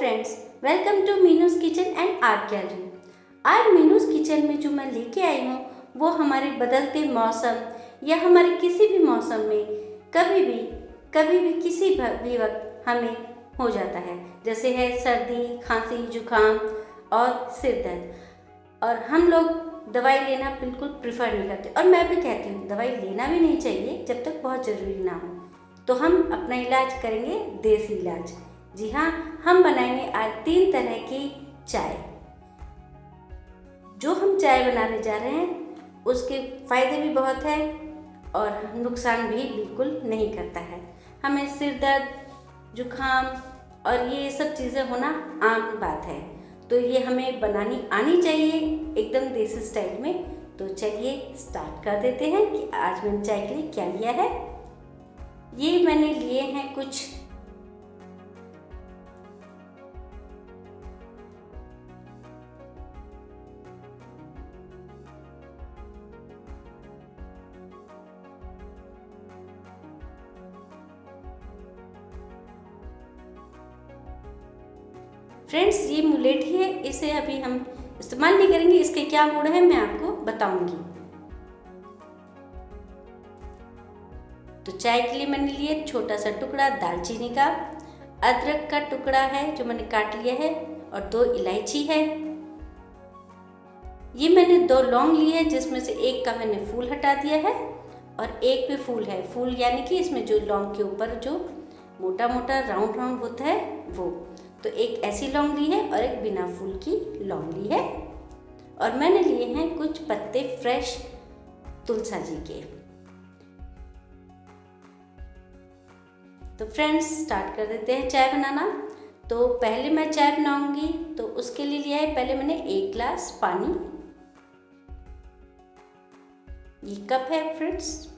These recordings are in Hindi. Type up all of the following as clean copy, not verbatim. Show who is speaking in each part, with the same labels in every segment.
Speaker 1: Friends, welcome to Meenu's kitchen and art gallery. आज मीनूज़ किचन में जो मैं लेके आई हूँ वो हमारे बदलते मौसम या हमारे किसी भी मौसम में कभी भी किसी भी वक्त हमें हो जाता है, जैसे है सर्दी, खांसी, जुकाम और सिर दर्द। और हम लोग दवाई लेना बिल्कुल प्रिफर नहीं करते, और मैं भी कहती हूँ दवाई लेना भी नहीं चाहिए जब तक बहुत ज़रूरी ना हो। तो हम अपना इलाज करेंगे देसी इलाज। जी हाँ, हम बनाएंगे आज 3 तरह की चाय। जो हम चाय बनाने जा रहे हैं उसके फ़ायदे भी बहुत हैं और नुकसान भी बिल्कुल नहीं करता है। हमें सिर दर्द, जुकाम और ये सब चीज़ें होना आम बात है, तो ये हमें बनानी आनी चाहिए एकदम देसी स्टाइल में। तो चलिए स्टार्ट कर देते हैं कि आज मैंने चाय के लिए क्या लिया है। ये मैंने लिए हैं कुछ फ्रेंड्स, ये मुलेठी है, इसे अभी हम इस्तेमाल नहीं करेंगे। इसके क्या गुण है मैं आपको बताऊंगी। तो चाय के लिए मैंने लिए छोटा सा टुकड़ा दालचीनी का, अदरक का टुकड़ा है जो मैंने काट लिया है, और 2 इलायची है। ये मैंने 2 लौंग लिए है, जिसमें से एक का मैंने फूल हटा दिया है और एक पे फूल है। फूल यानी कि इसमें जो लौंग के ऊपर जो मोटा मोटा राउंड राउंड होता है वो। तो एक ऐसी लौंग ली है और एक बिना फूल की लौंग ली है। और मैंने लिए हैं कुछ पत्ते फ्रेश तुलसा जी के। तो फ्रेंड्स, स्टार्ट कर देते हैं चाय बनाना। तो पहले मैं चाय बनाऊंगी, तो उसके लिए लिया है पहले मैंने 1 गिलास पानी। ये कप है फ्रेंड्स।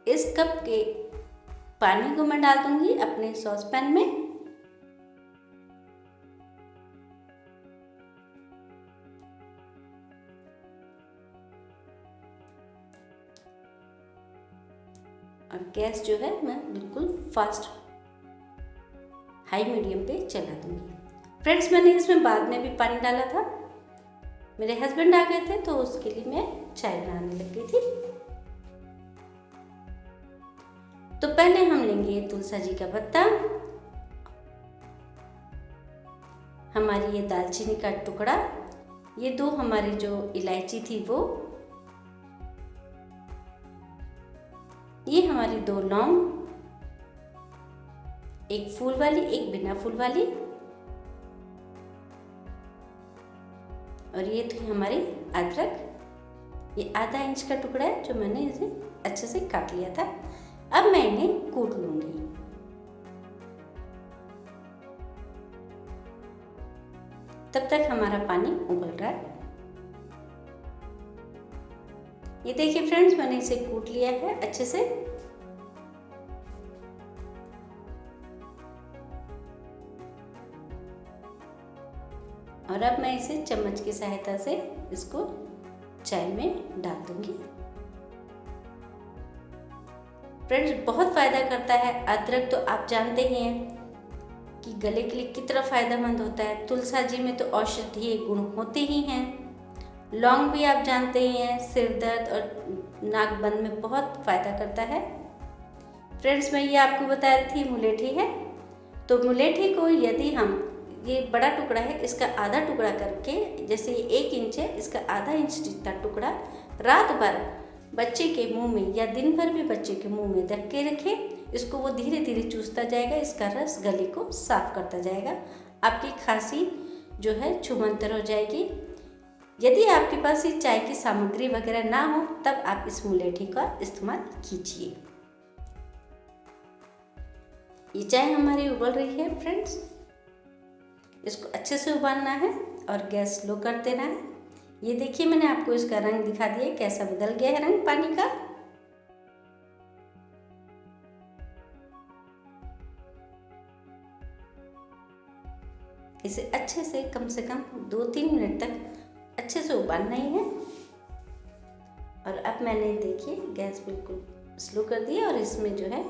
Speaker 1: इस कप के पानी को मैं डाल दूंगी अपने सॉस पैन में। और गैस जो है मैं बिल्कुल फास्ट हाई मीडियम पे चला दूंगी। फ्रेंड्स, मैंने इसमें बाद में भी पानी डाला था। मेरे हस्बैंड आ गए थे तो उसके लिए मैं चाय बनाने लग गई थी। तो पहले हम लेंगे तुलसा जी का पत्ता, हमारी ये दालचीनी का टुकड़ा, ये 2 हमारी जो इलायची थी वो, ये हमारी 2 लौंग, एक फूल वाली एक बिना फूल वाली, और ये थी हमारी अदरक। ये आधा इंच का टुकड़ा है जो मैंने इसे अच्छे से काट लिया था। अब मैं इन्हें कूट लूंगी। तब तक हमारा पानी उबल रहा है। ये देखिए फ्रेंड्स, मैंने इसे कूट लिया है अच्छे से। और अब मैं इसे चम्मच की सहायता से इसको चाय में डाल दूंगी। फ्रेंड्स, बहुत फ़ायदा करता है। अदरक तो आप जानते ही हैं कि गले के लिए कितना फ़ायदेमंद होता है। तुलसा जी में तो औषधीय गुण होते ही हैं। लौंग भी आप जानते ही हैं, सिर दर्द और नाक बंद में बहुत फ़ायदा करता है। फ्रेंड्स, मैं ये आपको बता रही थी मुलेठी है। तो मुलेठी को यदि हम, ये बड़ा टुकड़ा है, इसका आधा टुकड़ा करके, जैसे ये 1 इंच है, इसका आधा इंच जितना टुकड़ा रात भर बच्चे के मुंह में या दिन भर भी बच्चे के मुंह में रख के रखें। इसको वो धीरे धीरे चूसता जाएगा, इसका रस गले को साफ करता जाएगा। आपकी खांसी जो है छूमंतर हो जाएगी। यदि आपके पास ये चाय की सामग्री वगैरह ना हो तब आप इस मुलेठी का इस्तेमाल कीजिए। ये चाय हमारी उबल रही है फ्रेंड्स। इसको अच्छे से उबालना है और गैस स्लो कर देना है। ये देखिए, मैंने आपको इसका रंग दिखा दिया कैसा बदल गया है रंग पानी का। इसे अच्छे से कम 2-3 मिनट तक अच्छे से उबालना ही है। और अब मैंने देखिए गैस बिल्कुल स्लो कर दिया और इसमें जो है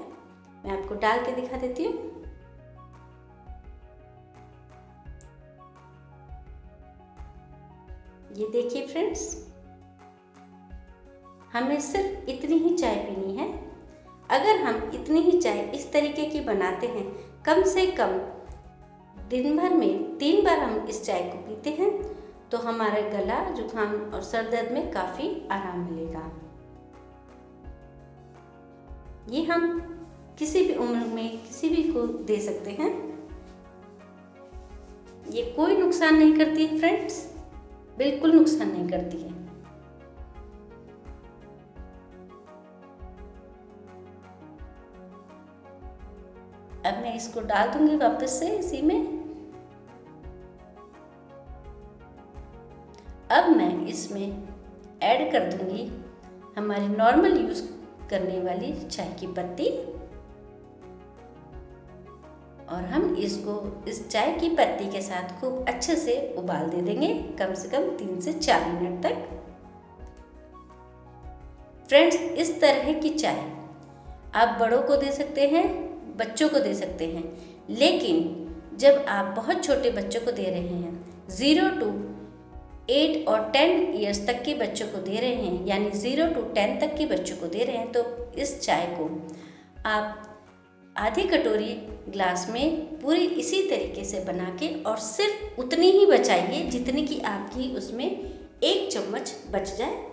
Speaker 1: मैं आपको डाल के दिखा देती हूँ। ये देखिए फ्रेंड्स, हमें सिर्फ इतनी ही चाय पीनी है। अगर हम इतनी ही चाय इस तरीके की बनाते हैं, कम से कम दिन भर में 3 बार हम इस चाय को पीते हैं, तो हमारा गला, जुकाम और सर दर्द में काफ़ी आराम मिलेगा। ये हम किसी भी उम्र में किसी भी को दे सकते हैं। ये कोई नुकसान नहीं करती है फ्रेंड्स, बिल्कुल नुकसान नहीं करती है। अब मैं इसको डाल दूंगी वापस से इसी में। अब मैं इसमें ऐड कर दूंगी हमारी नॉर्मल यूज करने वाली चाय की पत्ती, और हम इसको इस चाय की पत्ती के साथ खूब अच्छे से उबाल दे देंगे, कम से कम 3 से 4 मिनट तक। फ्रेंड्स, इस तरह की चाय आप बड़ों को दे सकते हैं, बच्चों को दे सकते हैं, लेकिन जब आप बहुत छोटे बच्चों को दे रहे हैं, 0 to 8 और 10 ईयर्स तक के बच्चों को दे रहे हैं, यानी 0 to 10 तक के बच्चों को दे रहे हैं, तो इस चाय को आप आधी कटोरी ग्लास में पूरी इसी तरीके से बना के और सिर्फ उतनी ही बचाइए जितनी कि आपकी उसमें 1 चम्मच बच जाए,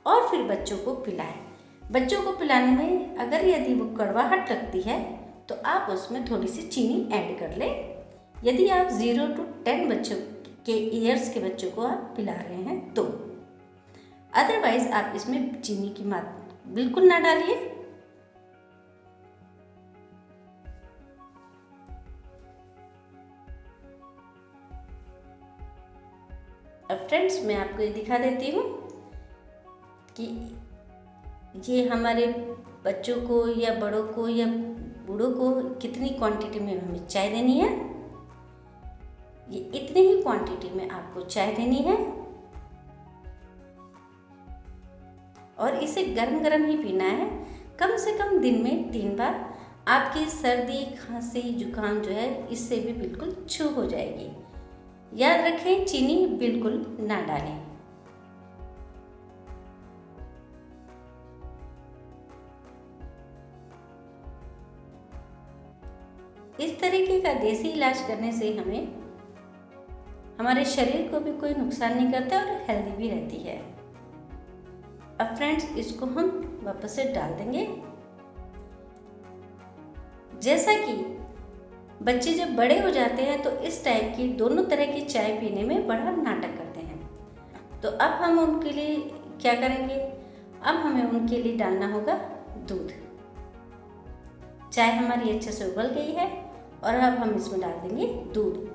Speaker 1: और फिर बच्चों को पिलाएं। बच्चों को पिलाने में अगर यदि वो कड़वाहट लगती है तो आप उसमें थोड़ी सी चीनी ऐड कर लें, यदि आप 0 to 10 बच्चों के ईयर्स के बच्चों को आप पिला रहे हैं तो। अदरवाइज आप इसमें चीनी की मात्रा बिल्कुल ना डालिए। अब फ्रेंड्स, मैं आपको ये दिखा देती हूँ कि ये हमारे बच्चों को या बड़ों को या बूढ़ों को कितनी क्वांटिटी में हमें चाय देनी है। ये इतनी ही क्वांटिटी में आपको चाय देनी है, और इसे गरम गरम ही पीना है, कम से कम दिन में 3 बार। आपकी सर्दी, खांसी, जुकाम जो है इससे भी बिल्कुल छू हो जाएगी। याद रखें, चीनी बिल्कुल ना डालें। इस तरीके का देसी इलाज करने से हमारे शरीर को भी कोई नुकसान नहीं करता और हेल्दी भी रहती है। अब फ्रेंड्स, इसको हम वापस से डाल देंगे। जैसा कि बच्चे जब बड़े हो जाते हैं तो इस टाइप की दोनों तरह की चाय पीने में बड़ा नाटक करते हैं, तो अब हम उनके लिए क्या करेंगे, अब हमें उनके लिए डालना होगा दूध। चाय हमारी अच्छे से उबल गई है और अब हम इसमें डाल देंगे दूध।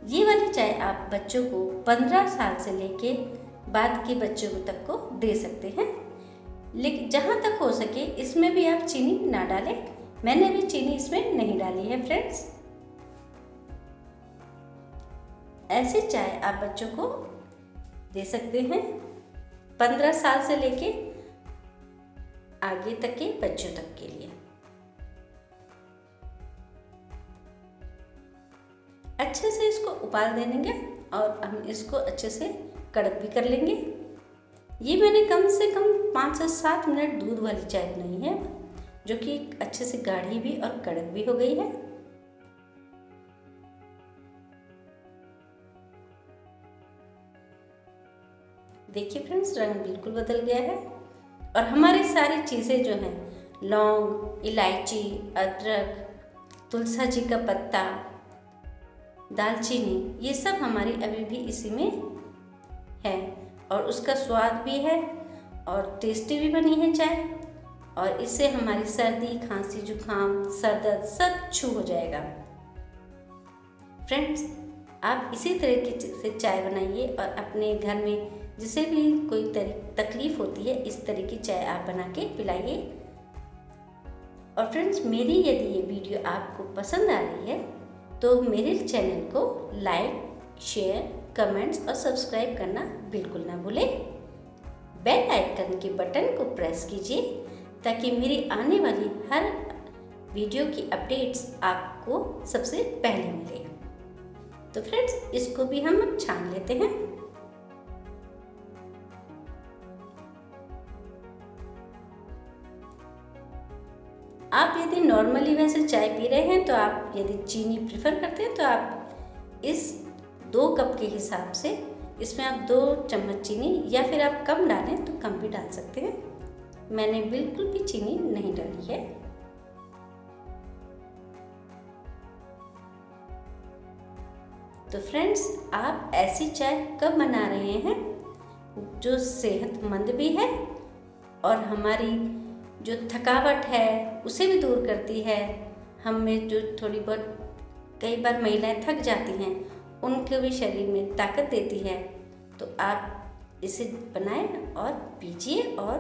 Speaker 1: ये वाली चाय आप बच्चों को 15 साल से लेके बाद के बच्चों तक को दे सकते हैं, लेकिन जहाँ तक हो सके इसमें भी आप चीनी ना डालें। मैंने भी चीनी इसमें नहीं डाली है फ्रेंड्स। ऐसी चाय आप बच्चों को दे सकते हैं 15 साल से लेके आगे तक के बच्चों तक के लिए। अच्छे से इसको उबाल दे देंगे और हम इसको अच्छे से कड़क भी कर लेंगे। ये मैंने कम से कम 5 से 7 मिनट दूध वाली चाय बनाई है, जो कि अच्छे से गाढ़ी भी और कड़क भी हो गई है। देखिए फ्रेंड्स, रंग बिल्कुल बदल गया है और हमारी सारी चीज़ें जो हैं, लौंग, इलायची, अदरक, तुलसा जी का पत्ता, दालचीनी, ये सब हमारी अभी भी इसी में है और उसका स्वाद भी है और टेस्टी भी बनी है चाय, और इससे हमारी सर्दी, खांसी, जुकाम, सर दर्द सब छू हो जाएगा। फ्रेंड्स, आप इसी तरीके से चाय बनाइए और अपने घर में जिसे भी कोई तकलीफ होती है, इस तरह की चाय आप बना के पिलाइए। और फ्रेंड्स, मेरी यदि ये वीडियो आपको पसंद आ रही है तो मेरे चैनल को लाइक, शेयर, कमेंट्स और सब्सक्राइब करना बिल्कुल ना भूलें। बेल आइकन के बटन को प्रेस कीजिए ताकि मेरी आने वाली हर वीडियो की अपडेट्स आपको सबसे पहले मिले। तो फ्रेंड्स, इसको भी हम छान लेते हैं। आप यदि नॉर्मली वैसे चाय पी रहे हैं तो आप यदि चीनी प्रेफर करते हैं तो आप इस 2 कप के हिसाब से इसमें आप 2 चम्मच चीनी, या फिर आप कम डालें तो कम भी डाल सकते हैं। मैंने बिल्कुल भी चीनी नहीं डाली है। तो फ्रेंड्स, आप ऐसी चाय कब बना रहे हैं जो सेहतमंद भी है और हमारी जो थकावट है उसे भी दूर करती है। हमें जो थोड़ी बहुत कई बार महिलाएं थक जाती हैं, उनके भी शरीर में ताकत देती है। तो आप इसे बनाएं और पीजिए और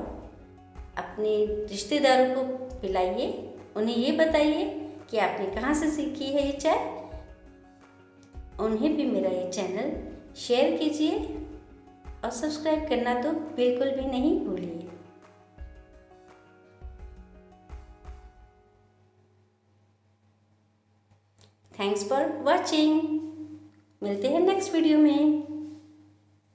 Speaker 1: अपने रिश्तेदारों को पिलाइए। उन्हें ये बताइए कि आपने कहाँ से सीखी है ये चाय। उन्हें भी मेरा ये चैनल शेयर कीजिए और सब्सक्राइब करना तो बिल्कुल भी नहीं भूलिए। Thanks for watching. मिलते हैं नेक्स्ट वीडियो में।